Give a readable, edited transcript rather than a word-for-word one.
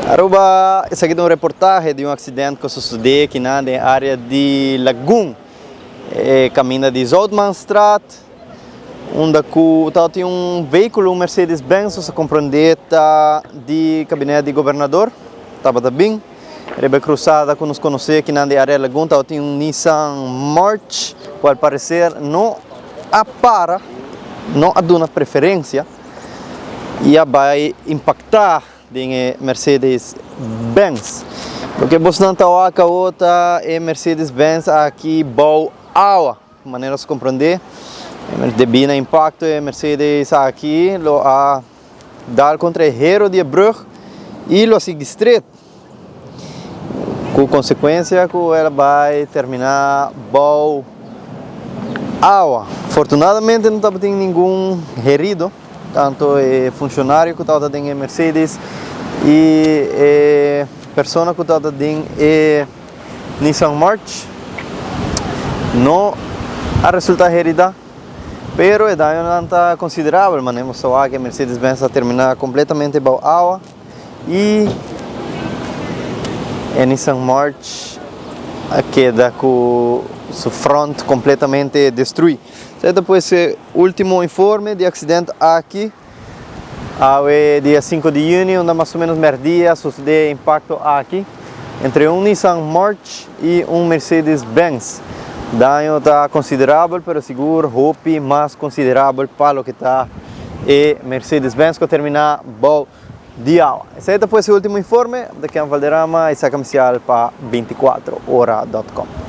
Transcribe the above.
Aruba, esse aqui é um reportagem de um acidente que sucedeu aqui na área de Lagoon, caminho de Zoutmanstraat, onde tinha um veículo, um Mercedes-Benz, se compreender, de gabinete de governador, estava bem. Ele cruzada com nos conhecer aqui na área de Lagoon, tinha um Nissan March, que ao parecer não apara, não dá uma preferência, e vai impactar de Mercedes-Benz. Porque bastante a outra é Mercedes-Benz aqui boa água, maneira de compreender. Devido ao impacto é Mercedes aqui lo a dar contra o hero de brug e lo sigue estreito. Com consequência que ela vai terminar boa água. Afortunadamente não estava tendo nenhum herido. Tanto é funcionário que estava dentro da Mercedes e pessoa que estava dentro da Nissan March não a resulta herida, pero é dano não está considerável, mas nós sabemos que a Mercedes-Benz vai terminar completamente boa água e a Nissan March queda com seu front completamente destruído. Depois o último informe de acidente aqui, dia 5 de junho, onde mais ou menos meio-dia sucedeu impacto aqui entre um Nissan March e um Mercedes-Benz. Dano está considerável, mas seguro, hope mais considerável para o que está Mercedes-Benz que terminar bom dia. Esse depois o último informe, daqui a Valderrama e saca comercial para 24horas.com.